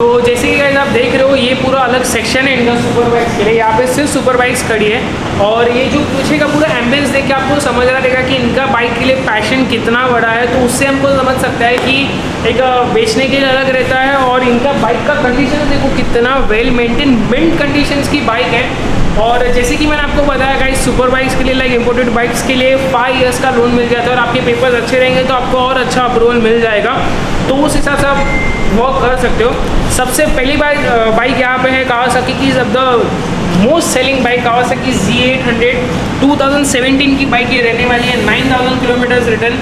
तो जैसे कि गाइस आप देख रहे हो ये पूरा अलग सेक्शन है इनका सुपर बाइक्स के लिए। यहाँ पे सिर्फ सुपर बाइक्स खड़ी है और ये जो पीछे का पूरा एम्बियंस देख के आपको समझ आ रहेगा कि इनका बाइक के लिए पैशन कितना बड़ा है। तो उससे हमको समझ सकता है कि एक बेचने के लिए अलग रहता है और इनका बाइक का कंडीशन देखो कितना वेल मेंटेन मिंट कंडीशंस की बाइक है। और जैसे कि मैंने आपको बताया गाइस सुपर बाइक्स के लिए लाइक इंपोर्टेड बाइक्स के लिए 5 ईयर्स का लोन मिल जाता है और आपके पेपर्स अच्छे रहेंगे तो आपको और अच्छा अप्रूवल मिल जाएगा। तो उस हिसाब से आप वर्क कर सकते हो। सबसे पहली बाइक यहाँ पे है कावासाकी की the most selling bike Kawasaki Z800 2017 की बाइक ये रहने वाली है। 9000 किलोमीटर्स रिटर्न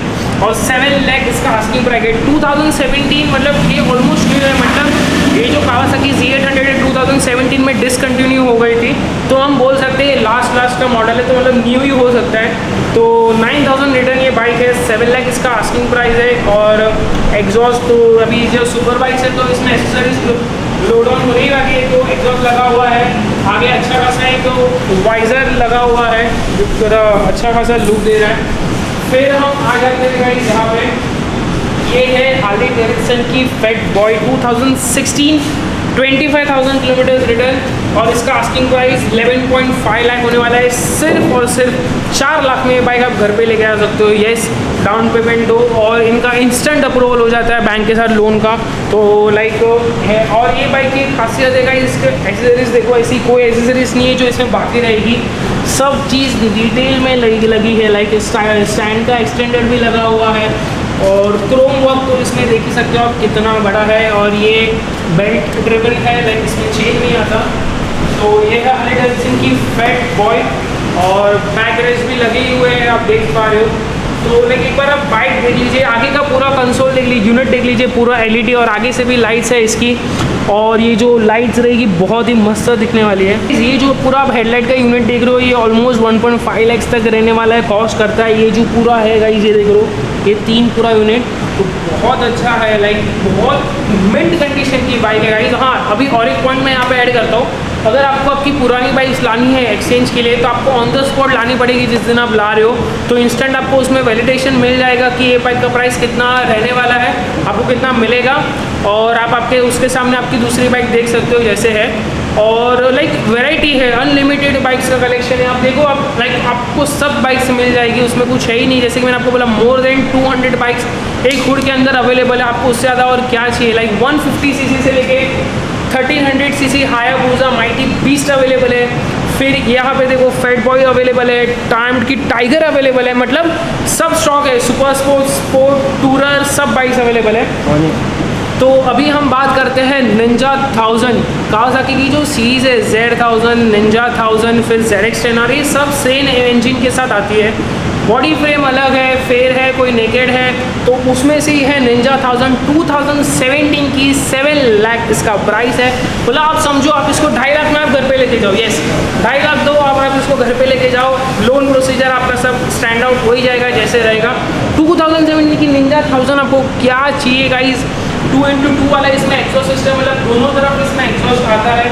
और 7 लाख इसका आस्किंग प्राइस है। 2017 मतलब ये ऑलमोस्ट न्यू है। मतलब ये जो कावासाकी Z800 2017 में डिसकंटिन्यू हो गई थी तो हम बोल सकते हैं ये लास्ट का मॉडल है तो मतलब न्यू ही हो सकता है। तो 9000 रिटर्न ये बाइक है। 7 लाख इसका आस्किंग प्राइस है। और एग्जॉस्ट तो अभी जो सुपर बाइक्स है तो इसमें एक्सेसरीज लोड ऑन होने लगी है। तो एग्जॉस्ट लगा हुआ है, आगे अच्छा खासा एक तो वाइजर लगा हुआ है जो अच्छा खासा लुक दे रहा है। फिर हम आ जाते हैं गाइस यहाँ पे ये है हार्ली डेविडसन की फैट बॉय 2016 25,000 किलोमीटर रिटर्न और इसका आस्किंग प्राइस 11.5 लाख होने वाला है। सिर्फ और सिर्फ 4 लाख में ये बाइक आप घर पे लेके आ सकते हो। येस डाउन पेमेंट दो और इनका इंस्टेंट अप्रूवल हो जाता है बैंक के साथ लोन का। तो लाइक है और ये बाइक की खासियत है गाइस इसके एक्सेसरीज देखो ऐसी कोई एक्सेसरीज नहीं है जो इसमें बाकी रहेगी। सब चीज़ डिटेल में लगी है। लाइक स्टैंड का एक्सटेंडर भी लगा हुआ है और क्रोम वर्क तो इसमें देख ही सकते हो आप कितना बड़ा है। और ये बेल्ट ड्रिबल है लाइक इसमें चेन नहीं आता। तो ये है हार्ली डेविडसन की फैट बॉय और बैक रेस भी लगे हुए हैं आप देख पा रहे हो। तो लाइक एक बार आप बाइक देख लीजिए, आगे का पूरा कंसोल देख लीजिए, यूनिट देख लीजिए पूरा एलईडी और आगे से भी लाइट्स है इसकी। और ये जो लाइट्स रहेगी बहुत ही मस्त दिखने वाली है। ये जो पूरा आप हेडलाइट का यूनिट देख रहे हो ये ऑलमोस्ट 1.5 लाख तक रहने वाला है, कॉस्ट करता है। ये जो पूरा है गाइस ये देख रहे हो ये 3 पूरा यूनिट तो बहुत अच्छा है। लाइक बहुत मिंट कंडीशन की बाइक है गाइस। हाँ अभी और एक पॉइंट मैं यहाँ पे ऐड करता हूँ, अगर आपको आपकी पुरानी बाइक लानी है एक्सचेंज के लिए तो आपको ऑन द स्पॉट लानी पड़ेगी। जिस दिन आप ला रहे हो तो इंस्टेंट आपको उसमें वैलिडेशन मिल जाएगा कि ये बाइक का प्राइस कितना रहने वाला है, आपको कितना मिलेगा और आप आपके उसके सामने आपकी दूसरी बाइक देख सकते हो जैसे है। और लाइक वैरायटी है, अनलिमिटेड बाइक्स का कलेक्शन है। आप देखो आप लाइक आपको सब बाइक्स मिल जाएगी, उसमें कुछ है ही नहीं। जैसे कि मैंने आपको बोला मोर देन 200 बाइक्स एक हुड के अंदर अवेलेबल है। आपको उससे ज़्यादा और क्या चाहिए। लाइक 150 सीसी से लेके 1300 CC Hayabusa mighty beast available है। फिर यहाँ पे देखो फैट बॉय अवेलेबल है, टाइम्ड की टाइगर अवेलेबल है। मतलब सब स्टॉक है, सुपर स्पोर्ट स्पोर्ट टूरर सब बाइक्स अवेलेबल है। तो अभी हम बात करते हैं निंजा 1000 कावासाकी की जो सीरीज़ है Z1000 निंजा 1000 फिर ZX10R ये सब सेम इंजन के साथ आती है। बॉडी फ्रेम अलग है, फेयर है, कोई नेकेड है तो उसमें से ही है निंजा 1000 2017 की 7 लाख इसका प्राइस है। बोला आप समझो आप इसको 2.5 लाख में आप घर पे लेके जाओ। यस 2.5 लाख दो आप इसको घर पे लेके जाओ, लोन प्रोसीजर आपका सब स्टैंड आउट हो ही जाएगा जैसे रहेगा। 2017 की निंजा 1000 आपको क्या चाहिए गाइज। 2x2 वाला इसमें एग्जॉस्ट सिस्टम मतलब दोनों तरफ इसमें एग्जॉस्ट आता है।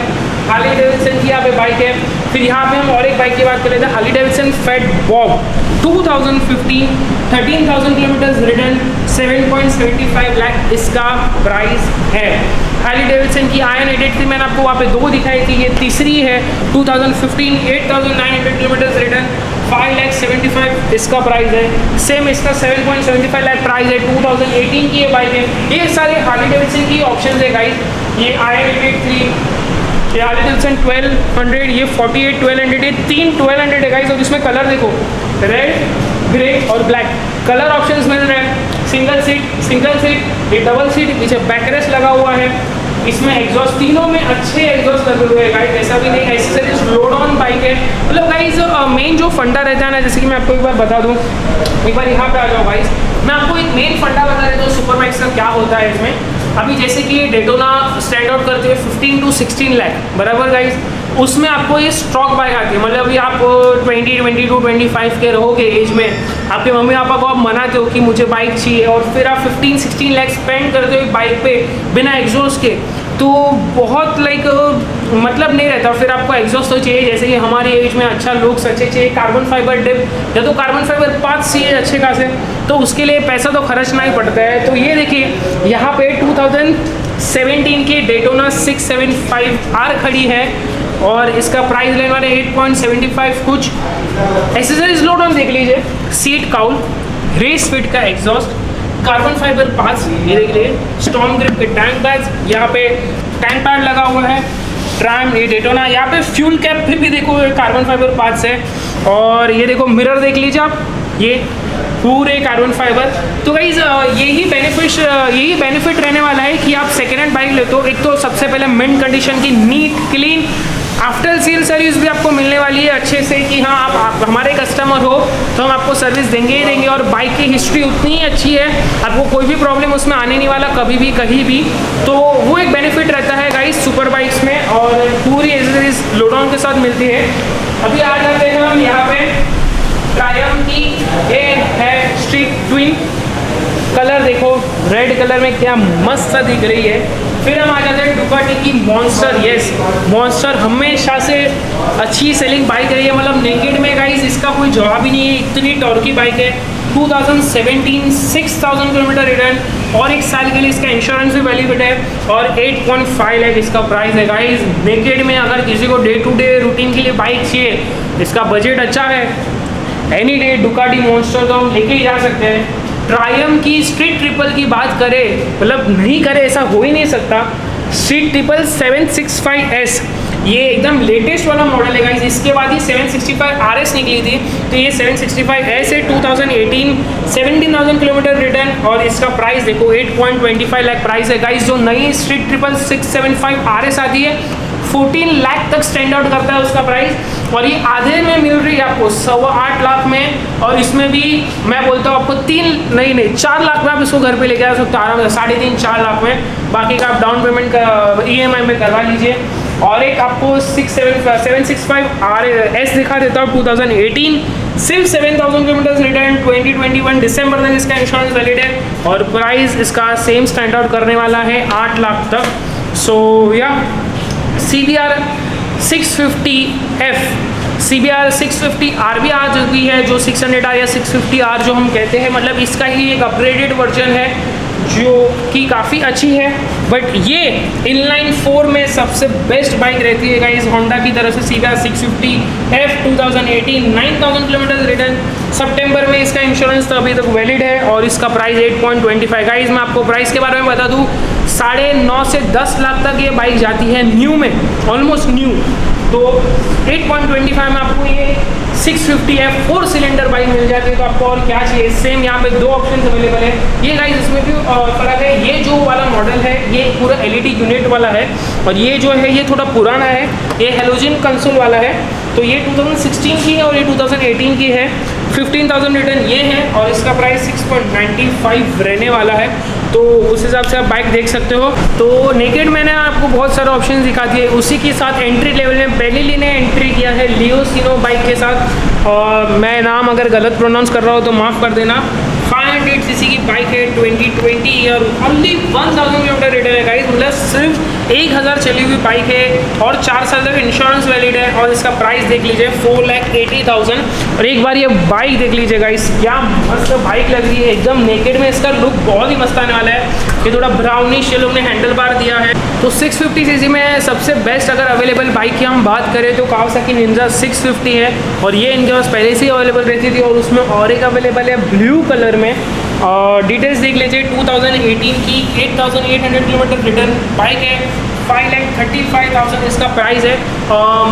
हार्ली डेविडसन की यहाँ पे बाइक है। फिर यहाँ पे हम और एक बाइक की बात कर रहे थे Harley Davidson fat Bob 2015 13,000 kilometres return 7.75 lakh इसका प्राइस है। हार्ली डेविडसन की आयन 883 मैंने आपको वहाँ पे 2 दिखाई थी, ये तीसरी है 2015 8,900 किलोमीटर्स रिटर्न 5,75,000 इसका प्राइस है। सेम इसका 7.75 लाख प्राइस है। 2018 की ये बाइक है। ये सारे हार्ली डेविडसन की ऑप्शन है गाइस। ये आयन 883 ये हार्ली डेविडसन 1200 ये 48 1200 ये 3 1200 है गाइस। और इसमें कलर देखो रेड ग्रे और ब्लैक कलर ऑप्शंस मिल रहे हैं। सिंगल सीट ये डबल सीट पीछे बैकरेस्ट लगा हुआ है। इसमें एग्जॉस्ट तीनों में अच्छे एग्जॉस्ट लगे हुए हैं गाइस, ऐसा भी नहीं एक्सेसरीज लोड ऑन बाइक है। मतलब गाइस मेन जो फंडा रहता है ना, जैसे कि मैं आपको एक बार बता दूं, एक बार यहाँ पे आ जाओ गाइस, मैं आपको एक मेन फंडा बता देता हूँ सुपर बाइक्स का क्या होता है इसमें। अभी जैसे कि ये डेटोना स्टैंड आउट करती है 15 to 16 लाख बराबर गाइस, उसमें आपको ये स्टॉक बाइक आती है। मतलब अभी आप 22-25 के रहोगे एज में, आपके मम्मी पापा को आप मनाते हो कि मुझे बाइक चाहिए और फिर आप 15-16 लाख स्पेंड करते हो बाइक पे बिना एग्जॉस्ट के, तो बहुत लाइक मतलब नहीं रहता। फिर आपको एग्जॉस्ट तो चाहिए, जैसे कि हमारी एज में अच्छा लुक्स अच्छे चाहिए, कार्बन फाइबर डिप या तो कार्बन फाइबर पार्ट्स चाहिए अच्छे खासे, तो उसके लिए पैसा तो खर्चना ही पड़ता है। तो ये देखिए यहाँ पे 17 की डेटोना 675R खड़ी है और इसका प्राइस लेने वाले 8.75 कुछ। एक्सेसरीज लोड ऑन देख लीजिए, सीट काउल, रेस फिट का एग्जॉस्ट, कार्बन फाइबर पार्ट्स ये देख लीजिए, स्टॉर्म ग्रिप के टैंक बैग्स, यहाँ पे टैंक पैड लगा हुआ है, ट्राम ये डेटोना, यहाँ पे फ्यूल कैप भी देखो कार्बन फाइबर पार्ट्स है। और ये देखो मिरर देख लीजिए आप, ये पूरे कार्बन फाइबर। तो गाइज यही बेनिफिट रहने वाला है कि आप सेकेंड हैंड बाइक लेते हो। एक तो सबसे पहले मिंट कंडीशन की, neat clean, after sale service भी आपको मिलने वाली है अच्छे से कि हाँ आप हमारे कस्टमर हो तो हम आपको सर्विस देंगे ही देंगे। और बाइक की हिस्ट्री उतनी ही अच्छी है, आपको कोई भी प्रॉब्लम उसमें आने नहीं वाला कभी भी कहीं भी। तो वो एक बेनिफिट रहता है गाइस सुपर बाइक्स में, और पूरी एक्सेसरीज लोड ऑन के साथ मिलती है। अभी आ जाते हैं हम यहाँ पे ट्रायम्फ की, ये है स्ट्रीट ट्विन, कलर देखो रेड कलर में क्या मस्त सा दिख रही है। फिर हम आ जाते हैं डुकाटी की मॉन्स्टर। यस, मॉन्स्टर हमेशा से अच्छी सेलिंग बाइक रही है, मतलब नेकेड में गाइस इसका कोई जवाब ही नहीं है, इतनी टॉर्की बाइक है। 2017 6000 किलोमीटर रिटर्न और 1 साल के लिए इसका इंश्योरेंस भी वैलिड है और 8.5 लाख इसका प्राइस है गाइस। नेकेड में अगर किसी को डे टू डे रूटीन के लिए बाइक चाहिए, इसका बजट अच्छा है, एनी डे डुकाटी मॉन्स्टर तो हम लेके ही जा सकते हैं। ट्रायम्फ की स्ट्रीट ट्रिपल की बात करें, मतलब नहीं करे ऐसा हो ही नहीं सकता। स्ट्रीट ट्रिपल 765S ये एकदम लेटेस्ट वाला मॉडल है गाइस। इसके बाद ही 765RS निकली थी, तो ये 765S है। 2018 17,000 किलोमीटर रिटर्न और इसका प्राइस देखो 8.25 लाख प्राइस है गाइस। जो नई स्ट्रीट ट्रिपल 675RS आती है 14 लाख तक स्टैंड आउट करता है उसका प्राइस, और ये आधे में मिल रही है आपको 8.25 लाख में। और इसमें भी मैं बोलता हूँ आपको 4 लाख में आप इसको घर पे लेके आ सकते हो आराम से, 3.5-4 लाख में। बाकी का आप डाउन पेमेंट का EMI में करवा लीजिए। और एक आपको 765RS दिखा देता हूँ 2018, सिर्फ 7,000 किलोमीटर रिटर्न, 2021 दिसंबर तक इसका इंश्योरेंस वैलिड है और प्राइस इसका सेम स्टैंड आउट करने वाला है 8 लाख तक। सो या CBR 650F, CBR 650R भी आ चुकी है, जो 600R या 650R जो हम कहते हैं, मतलब इसका ही एक अपग्रेडेड वर्जन है जो कि काफ़ी अच्छी है। बट ये इनलाइन 4 में सबसे बेस्ट बाइक रहती है गाइस होंडा की तरफ से। CBR 650F 2018 9,000 किलोमीटर रिटर्न, सितंबर में इसका इंश्योरेंस तो अभी तक वैलिड है और इसका प्राइस 8.25। गाइस मैं आपको प्राइस के बारे में बता दूं, 9.5 से 10 लाख तक ये बाइक जाती है न्यू में, ऑलमोस्ट न्यू। तो 8.25 में आपको ये 650F 4 सिलेंडर बाइक मिल जाती है, तो आपको और क्या चाहिए। सेम यहाँ पे 2 ऑप्शन अवेलेबल है। ये गाइस इसमें भी फर्क है, ये जो वाला मॉडल है ये पूरा LED यूनिट वाला है और ये जो है ये थोड़ा पुराना है, ये हेलोजन कंसोल वाला है। तो ये 2016 की है और ये 2018 की है। 15,000 रिटर्न ये है और इसका प्राइस 6.95 रहने वाला है। तो उस हिसाब से आप बाइक देख सकते हो। तो नेकेड मैंने आपको बहुत सारे ऑप्शन दिखा दिए, उसी के साथ एंट्री लेवल में बेनिली ने एंट्री किया है लियोसिनो बाइक के साथ, और मैं नाम अगर गलत प्रोनाउंस कर रहा हूँ तो माफ़ कर देना। 500cc की बाइक है, 2020 ईयर, ओनली 1,000 किलोमीटर रिटर्न है गाइस, मतलब सिर्फ 1,000 चली हुई बाइक है और 4 साल तक इंश्योरेंस वैलिड है। और इसका प्राइस देख लीजिए 4,80,000। और एक बार ये बाइक देख लीजिए गाइस, क्या मस्त बाइक लग रही है एकदम। नेकेड में इसका लुक बहुत ही मस्त आने वाला है। ये थोड़ा ब्राउनिश ये लोग ने हैंडल बार दिया है। तो 650cc में सबसे बेस्ट अगर अवेलेबल बाइक की हम बात करें तो कावासाकी निंजा 650 है और ये इनके पास पहले से ही अवेलेबल रहती थी। और उसमें और एक अवेलेबल है ब्लू कलर में। और डिटेल्स देख लीजिए, 2018 की 8,800 किलोमीटर रिटर्न बाइक है, 5,35,000 इसका प्राइस है।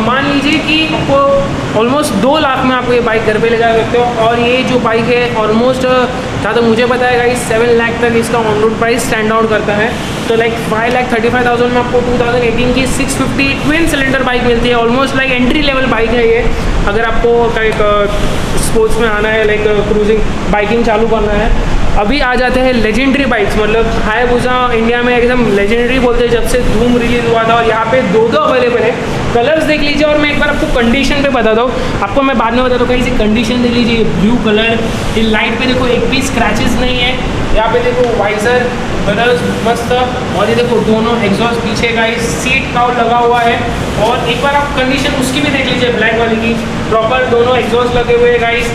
मान लीजिए कि आपको ऑलमोस्ट 2 लाख में आपको ये बाइक घर पे ले जा सकते हो। और ये जो बाइक है ऑलमोस्ट जहाँ तक मुझे पता है गाइस 7 लाख तक इसका on road price stand out करता है। तो लाइक 5,35,000 में आपको 2018 की 650 ट्विन सिलेंडर बाइक मिलती है। Almost like entry level bike है ये, अगर आपको स्पोर्ट्स में आना है, लाइक क्रूजिंग बाइकिंग चालू करना है। अभी आ जाते हैं लेजेंडरी बाइक्स, मतलब हायाबुसा इंडिया में एकदम लेजेंडरी बोलते हैं जब से धूम रिलीज हुआ था। और यहाँ पे 2 अवेलेबल है, कलर्स देख लीजिए। और मैं एक बार आपको कंडीशन पे बताता हूँ, आपको मैं बाद में बताता हूँ। कहीं से कंडीशन देख लीजिए, ब्लू कलर, ये लाइट पे देखो एक भी स्क्रैचेस नहीं है। यहाँ पे देखो वाइजर कलर्स मस्त, और ये देखो दोनों एग्जॉस्ट पीछे का सीट काउल लगा हुआ है। और एक बार आप कंडीशन उसकी भी देख लीजिए, ब्लैक वाली की प्रॉपर दोनों एग्जॉस्ट लगे हुए हैं गाइस।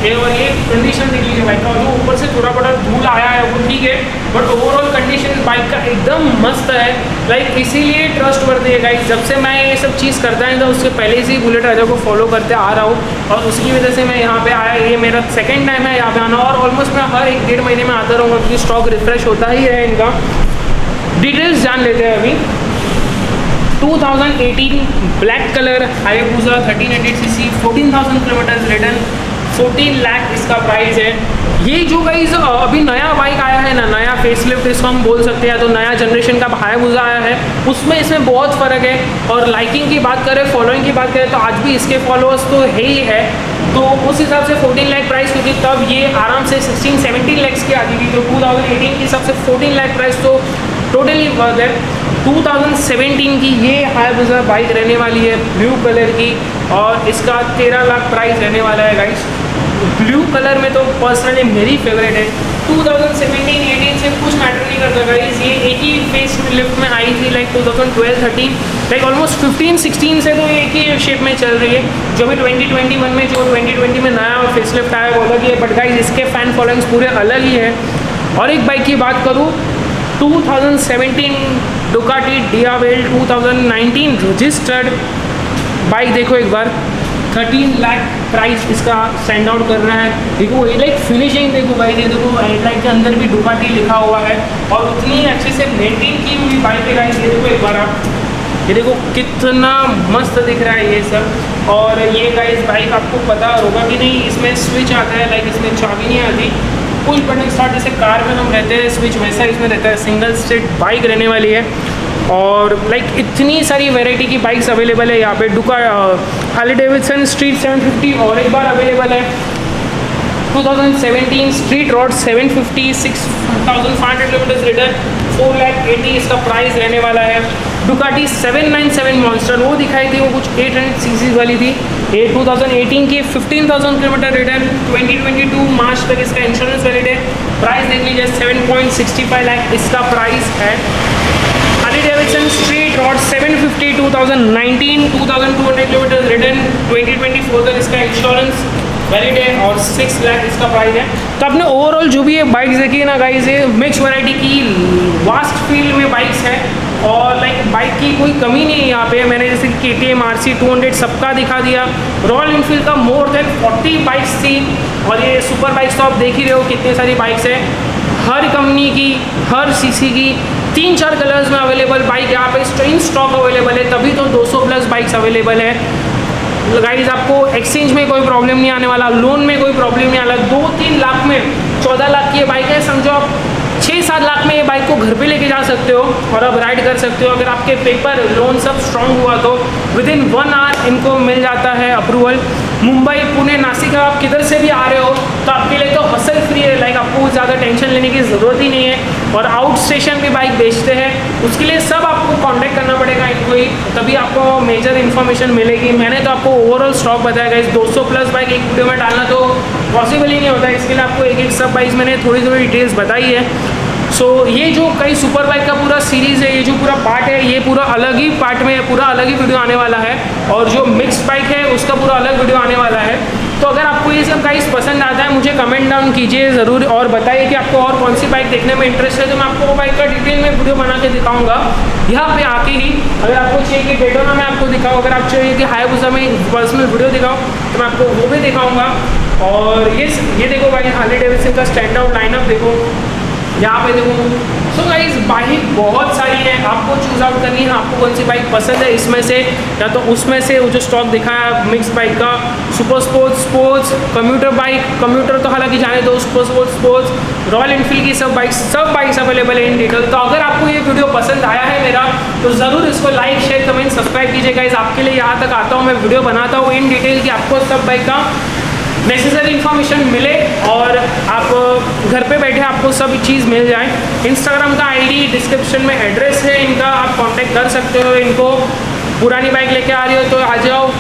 और ये कंडीशन देख लीजिए बाइक का, जो ऊपर से थोड़ा बड़ा धूल आया है वो ठीक है, बट ओवरऑल कंडीशन बाइक का एकदम मस्त है। लाइक इसीलिए ट्रस्ट वर्दी है गाइस। जब से मैं ये सब चीज़ करता है तो उससे पहले से ही बुलेट राजा को फॉलो करते आ रहा हूँ और उसकी वजह से मैं यहाँ पे आया। ये मेरा सेकेंड टाइम है यहाँ पे आना और ऑलमोस्ट मैं हर 1-1.5 महीने में आता रहूँगा क्योंकि स्टॉक रिफ्रेश होता ही है इनका। डिटेल्स जान लेते हैं अभी। 2018 black colour Hayabusa 1300cc 14,000 kilometre return, 14 lakh इसका प्राइस है। ये जो गाइस अभी नया बाइक आया है ना, नया फेसलिफ्ट इसको हम बोल सकते हैं, तो नया जनरेशन का हायाबुसा आया है, उसमें इसमें बहुत फ़र्क है। और लाइकिंग की बात करें, फॉलोइंग की बात करें तो आज भी इसके फॉलोअर्स तो है ही है, तो उस हिसाब से 14 लाख प्राइस, क्योंकि तब ये आराम से 16-17 लाख की आती थी, तो 2018 के हिसाब से 14 लाख प्राइस तो टोटली वर्थ है। 2017 की ये हायाबुसा बाइक रहने वाली है ब्लू कलर की और इसका 13 लाख प्राइस रहने वाला है गाइस। ब्लू कलर में तो पर्सनली मेरी फेवरेट है। 2017-18 से कुछ मैटर नहीं करता गाइस, ये एक ही फेस लिफ्ट में आई थी लाइक 2012-13, लाइक ऑलमोस्ट 15-16 से तो एक ही शेप में चल रही है। जो भी 2021 में, जो 2020 में नया फेस लिफ्ट आया वो अलग ही है, बट गाइस इसके फ़ैन फॉलोइंग्स पूरे अलग ही है। और एक बाइक की बात करूँ, 2017 डुकाटी डियावेल 2019 रजिस्टर्ड बाइक, देखो एक बार 13 लाख प्राइस इसका स्टैंड आउट कर रहा है। देखो ये लाइक फिनिशिंग देखो भाई, ये देखो हेडलाइट के अंदर भी डुकाटी लिखा हुआ है और उतनी अच्छे से मेंटेन की हुई बाइक है गाइस। ये देखो एक बार आप, ये देखो कितना मस्त दिख रहा है ये सब। और ये गाइस बाइक आपको पता होगा कि नहीं, इसमें स्विच आता है, लाइक इसमें चाबी नहीं आती, पुश बटन स्टार्ट जैसे कार में हम रहते हैं स्विच वैसा इसमें रहता है। सिंगल स्टेट बाइक रहने वाली है और लाइक इतनी सारी वैरायटी की बाइक्स अवेलेबल है यहाँ पे। हार्ले डेविडसन स्ट्रीट 750 और एक बार अवेलेबल है। 2017 स्ट्रीट रॉड 750 6,500 किलोमीटर रिटर्न, 4,80,000 इसका प्राइस रहने वाला है। डुकाटी 797 मॉन्स्टर वो दिखाई थी, वो कुछ 800 सीसी वाली थी। ये 2018 की 15,000 किलोमीटर रिटर्न, 2022 मार्च तक इसका इंश्योरेंस वैलिड है। प्राइस देख लीजिए 7.65 लाख इसका प्राइस है। Harley Davidson street rod 750 2019 2,200 kilometre return, 2024 तक इसका इंश्योरेंस वैलिड है और 6 लाख इसका प्राइस है। तो आपने ओवरऑल जो भी ये बाइक्स देखी ना गाइस, ये मिक्स वैरायटी की वास्ट फील्ड में बाइक्स है और लाइक बाइक की कोई कमी नहीं है यहाँ पे। मैंने जैसे कि KTM RC 200 सबका दिखा दिया। रॉयल इनफील्ड का मोर देन 40 बाइक्स थी और ये सुपर बाइक्स तो आप देख ही रहे हो कितनी सारी बाइक्स है, हर कंपनी की, हर सीसी की, 3-4 कलर्स में अवेलेबल बाइक यहाँ पे इन स्टॉक अवेलेबल है, तभी तो 200 प्लस बाइक्स अवेलेबल है गाइस। आपको एक्सचेंज में कोई प्रॉब्लम नहीं आने वाला, लोन में कोई प्रॉब्लम नहीं आने वाला। 2-3 लाख में 14 लाख की ये बाइक है, समझो आप 6-7 लाख में ये बाइक को घर पे लेके जा सकते हो और अब राइड कर सकते हो। अगर आपके पेपर लोन सब स्ट्रांग हुआ तो विदिन 1 आवर इनको मिल जाता है अप्रूवल। मुंबई, पुणे, नासिक आप किधर से भी आ रहे हो तो आपके लिए तो हसल फ्री है, लाइक आपको ज़्यादा टेंशन लेने की ज़रूरत ही नहीं है। और आउट स्टेशन भी बाइक बेचते हैं, उसके लिए सब आपको कांटेक्ट करना पड़ेगा इनको ही, तभी आपको मेजर इन्फॉर्मेशन मिलेगी। मैंने तो आपको ओवरऑल स्टॉक बताया गाइस, 200 प्लस बाइक एक वीडियो में डालना तो पॉसिबल ही नहीं होता, इसके लिए आपको एक सब बाइक्स मैंने थोड़ी थोड़ी डिटेल्स बताई है। सो ये जो कई सुपर बाइक का पूरा सीरीज़ है, ये जो पूरा पार्ट है, ये पूरा अलग ही पार्ट में पूरा अलग ही वीडियो आने वाला है और जो मिक्स्ड बाइक है उसका पूरा अलग वीडियो आने वाला है। तो अगर आपको ये सब गाइस पसंद आता है मुझे कमेंट डाउन कीजिए ज़रूर और बताइए कि आपको और कौन सी बाइक देखने में इंटरेस्ट है, तो मैं आपको वो बाइक का डिटेल में वीडियो बना के दिखाऊंगा यहाँ पे आके ही। अगर आपको चाहिए कि डेटोना में आपको दिखाऊँ, अगर आप चाहिए कि हायाबुसा में पर्सनल वीडियो दिखाऊँ तो मैं आपको वो भी दिखाऊँगा। और ये देखो भाई हार्ले डेविडसन का स्टैंड आउट लाइनअप देखो यहाँ पे देखो। सो गाइस बाइक बहुत सारी है, आपको चूज़ आउट करनी है आपको कौन सी बाइक पसंद है इसमें से, या तो उसमें से वो जो स्टॉक दिखाया मिक्स बाइक का, super sports, commuter bike, commuter तो हालांकि जाने दो, सुपर स्पोर्ट्स, रॉयल इनफील्ड की सब बाइक्स अवेलेबल है इन डिटेल। तो अगर आपको ये वीडियो पसंद आया है मेरा तो ज़रूर इसको लाइक, शेयर, कमेंट, सब्सक्राइब कीजिए गाइस। आपके लिए यहाँ तक आता हूँ मैं, वीडियो बनाता हूँ इन डिटेल की, आपको सब बाइक का नेसेसरी इन्फॉर्मेशन मिले और आप घर पे बैठे आपको सब चीज़ मिल जाए। इंस्टाग्राम का आईडी डिस्क्रिप्शन में एड्रेस है इनका, आप कांटेक्ट कर सकते हो इनको। पुरानी बाइक लेके आ रही हो तो आ जाओ,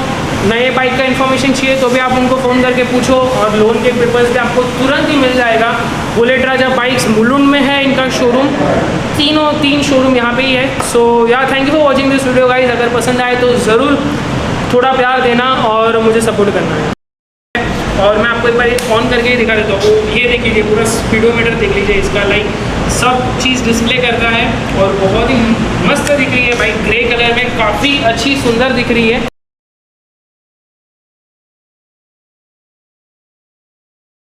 नए बाइक का इन्फॉर्मेशन चाहिए तो भी आप उनको फ़ोन करके पूछो और लोन के पेपर्स भी आपको तुरंत ही मिल जाएगा। बुलेट राजा बाइक्स मुलुंड में है इनका शोरूम, तीन शोरूम यहाँ पे ही है। सो यार thank you for watching this video guys. अगर पसंद आए तो ज़रूर थोड़ा प्यार देना और मुझे सपोर्ट करना है। और मैं आपको एक बार ये ऑन करके ही दिखा देता हूँ। ये देख लीजिए पूरा स्पीडोमीटर देख लीजिए इसका, लाइक सब चीज़ डिस्प्ले करता है और बहुत ही मस्त दिख रही है बाइक। ग्रे कलर में काफ़ी अच्छी सुंदर दिख रही है।